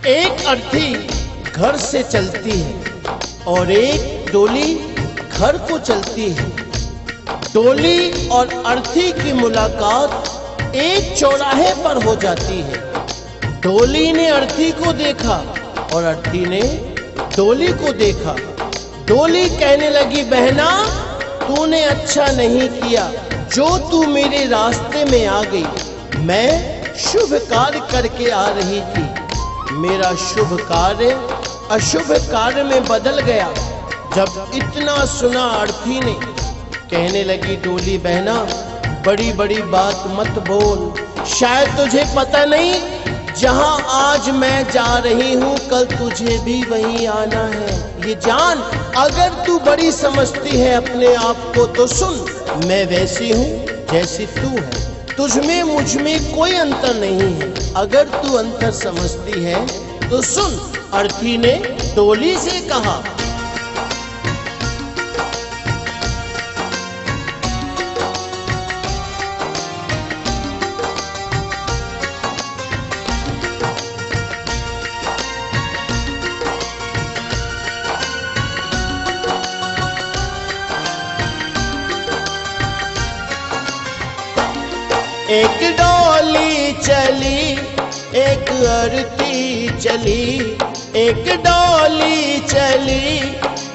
एक अर्थी घर से चलती है और एक डोली घर को चलती है। डोली और अर्थी की मुलाकात एक चौराहे पर हो जाती है। डोली ने अर्थी को देखा और अर्थी ने डोली को देखा। डोली कहने लगी, बहना तूने अच्छा नहीं किया जो तू मेरे रास्ते में आ गई। मैं शुभ कार्य करके आ रही थी, मेरा शुभ कार्य अशुभ कार्य में बदल गया। जब इतना सुना अर्थी ने कहने लगी, डोली बहना बड़ी बड़ी बात मत बोल, शायद तुझे पता नहीं जहां आज मैं जा रही हूं कल तुझे भी वहीं आना है। ये जान, अगर तू बड़ी समझती है अपने आप को तो सुन, मैं वैसी हूं जैसी तू है, तुझमें मुझमें कोई अंतर नहीं है। अगर तू अंतर समझती है तो सुन। अर्थी ने डोली से कहा। एक डोली चली एक अर्थी चली, एक डोली चली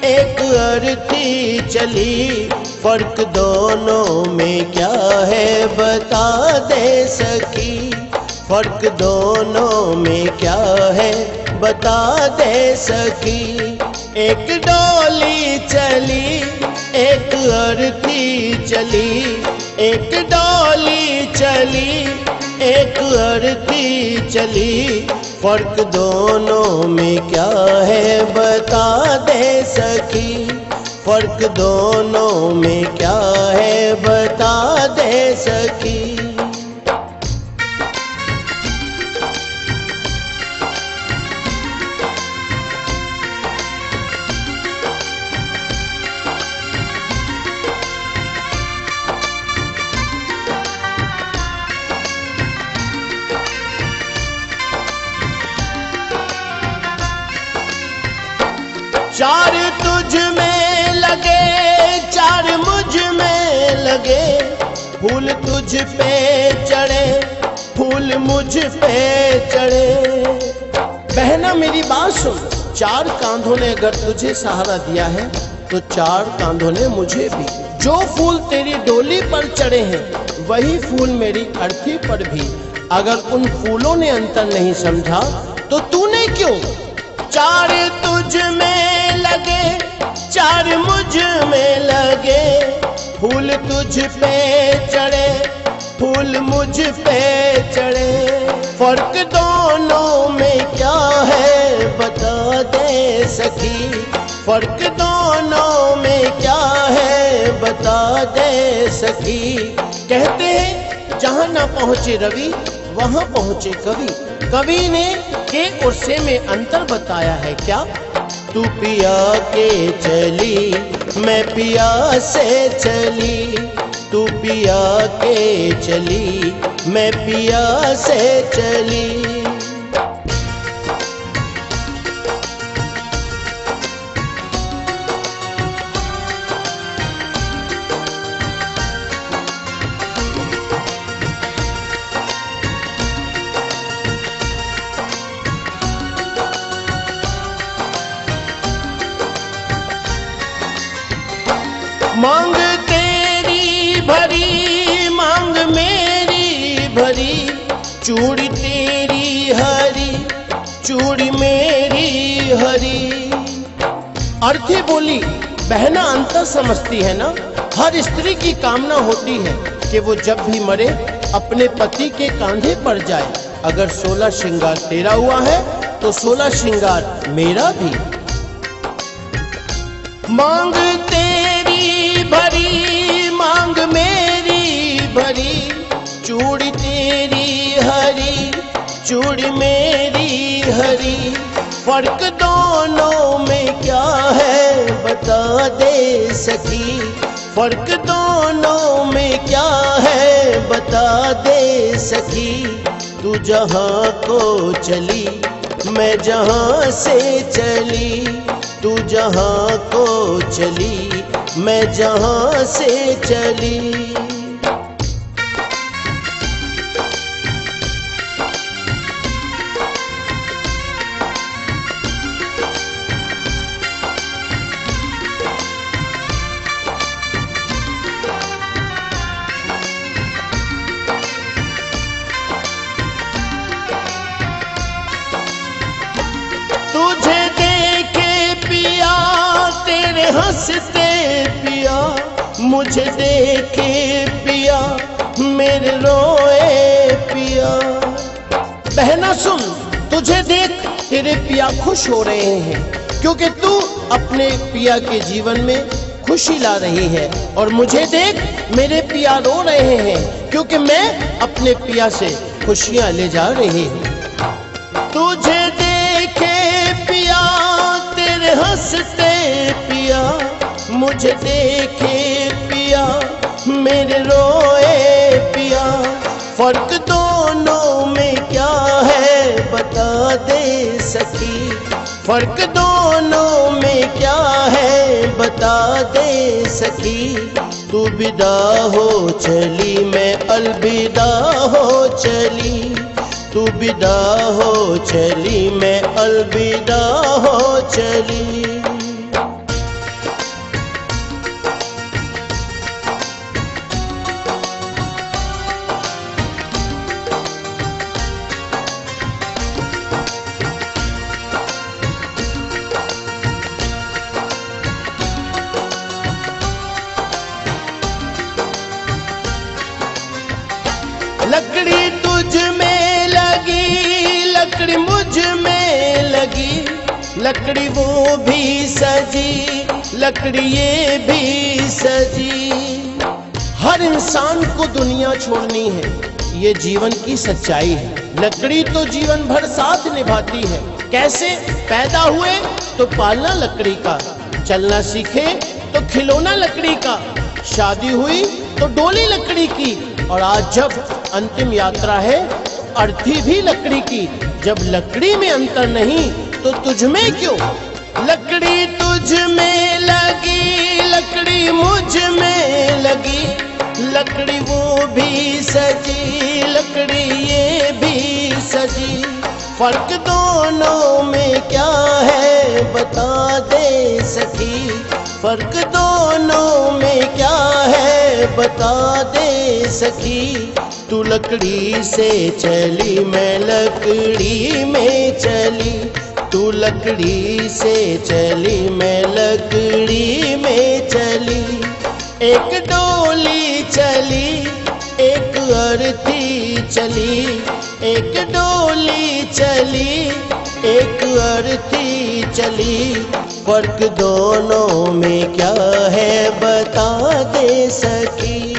एक अर्थी चली, फर्क दोनों में क्या है बता दे सखी। फर्क दोनों में क्या है बता दे सखी। एक डोली चली एक अर्थी चली, एक डोली चली एक अर्थी चली, फर्क दोनों में क्या है बता दे सखी। फर्क दोनों में क्या है बता दे सखी। चार तुझ में लगे चार मुझ में लगे, फूल तुझ पे चढ़े फूल मुझ पे चढ़े। बहना मेरी बात सुन, चार कांधों ने अगर तुझे सहारा दिया है तो चार कांधों ने मुझे भी। जो फूल तेरी डोली पर चढ़े हैं वही फूल मेरी अर्थी पर भी। अगर उन फूलों ने अंतर नहीं समझा तो तूने क्यों। चार तुझ में लगे चार मुझ में लगे, फूल तुझ पे चढ़े फूल मुझ पे चढ़े, फर्क दोनों में क्या है बता दे सखी। फर्क दोनों में क्या है बता दे सखी। कहते हैं जहां ना पहुंचे रवि वहां पहुंचे कवि। कवि ने के और से में अंतर बताया है क्या। तू पिया के चली मैं पिया से चली, तू पिया के चली मैं पिया से चली। मांग तेरी भरी मांग मेरी भरी, चूड़ी तेरी हरी चूड़ी मेरी हरी। अर्थी बोली, बहना अंतर समझती है ना। हर स्त्री की कामना होती है कि वो जब भी मरे अपने पति के कांधे पर जाए। अगर 16 श्रृंगार तेरा हुआ है तो 16 श्रृंगार मेरा भी। मांग तेरी भरी मांग मेरी भरी, चूड़ी तेरी हरी चूड़ी मेरी हरी। फर्क दोनों में क्या है बता दे सखी। फर्क दोनों में क्या है बता दे सखी। तू जहाँ को चली मैं जहाँ से चली तू जहाँ को चली, मैं जहाँ से चली। तुझे देखे पिया तेरे हंसते पिया, मुझे देखे पिया मेरे रोए पिया। बहना सुन, तुझे देख तेरे पिया खुश हो रहे हैं, क्योंकि तू अपने पिया के जीवन में खुशी ला रही है। और मुझे देख मेरे पिया रो रहे हैं, क्योंकि मैं अपने पिया से खुशियां ले जा रही हूँ। तुझे देखे पिया तेरे हंसते पिया, मुझे देखे पिया मेरे रोए पिया। फर्क दोनों में क्या है बता दे सखी, फर्क दोनों में क्या है बता दे सखी। तू विदा हो चली मैं अलविदा हो चली, तू विदा हो चली मैं अलविदा हो चली। लकड़ी तुझ में लगी, लकड़ी मुझ में लगी, लकड़ी वो भी सजी, लकड़ी ये भी सजी। हर इंसान को दुनिया छोड़नी है, ये जीवन की सच्चाई है। लकड़ी तो जीवन भर साथ निभाती है। कैसे? पैदा हुए तो पालना लकड़ी का, चलना सीखे तो खिलौना लकड़ी का, शादी हुई तो डोली लकड़ी की, और आज जब अंतिम यात्रा है अर्थी भी लकड़ी की। जब लकड़ी में अंतर नहीं तो तुझ में क्यों? लकड़ी तुझ में लगी, लकड़ी मुझ में लगी, लकड़ी वो भी सजी, लकड़ी ये भी सजी। फर्क दोनों में क्या है बता दे सखी, फर्क दोनों में क्या है बता दे सखी। तू लकड़ी से चली मैं लकड़ी में चली, तू लकड़ी से चली मैं लकड़ी में चली। एक डोली चली एक अर्थी चली, एक डोली चली एक अर्थी चली। फर्क दोनों में क्या है बता दे सखी,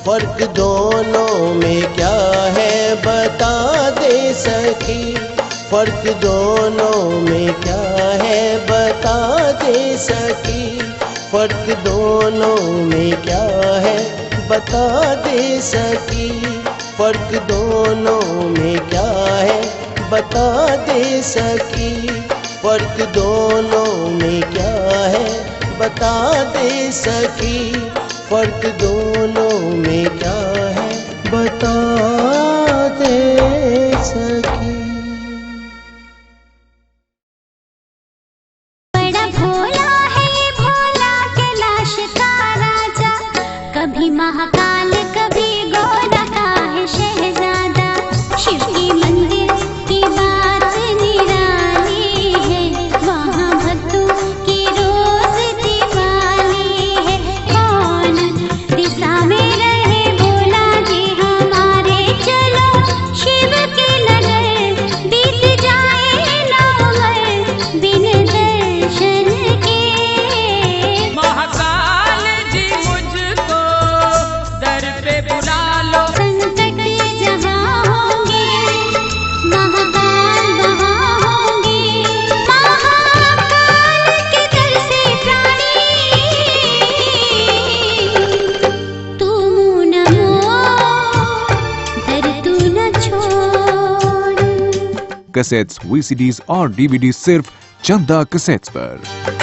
फर्क दोनों में क्या है बता दे सखी, फर्क दोनों में क्या है बता दे सखी, फर्क दोनों में क्या है बता दे सखी, फर्क दोनों में क्या है बता दे सखी, फर्क दोनों में क्या है बता दे सखी, फर्क दोनों में क्या है बता दे सखी। बड़ा भोला है भोला कैलाश का राजा, कभी महाकाल कभी गोरा का है शहजादा। शिव की मंदिर की बात निराली है, वहाँ भक्तों की रोज दिवाली है। कौन दिशा में रहे भोला जी हमारे, चलो शिव के नगर बीत जाए ना उम्र बिन दर्शन के। महाकाल जी मुझको दर पे बुला लो, संकट जहाँ होंगे कैसेट्स, वीसीडीज और डीवीडी सिर्फ चंदा कैसेट्स पर।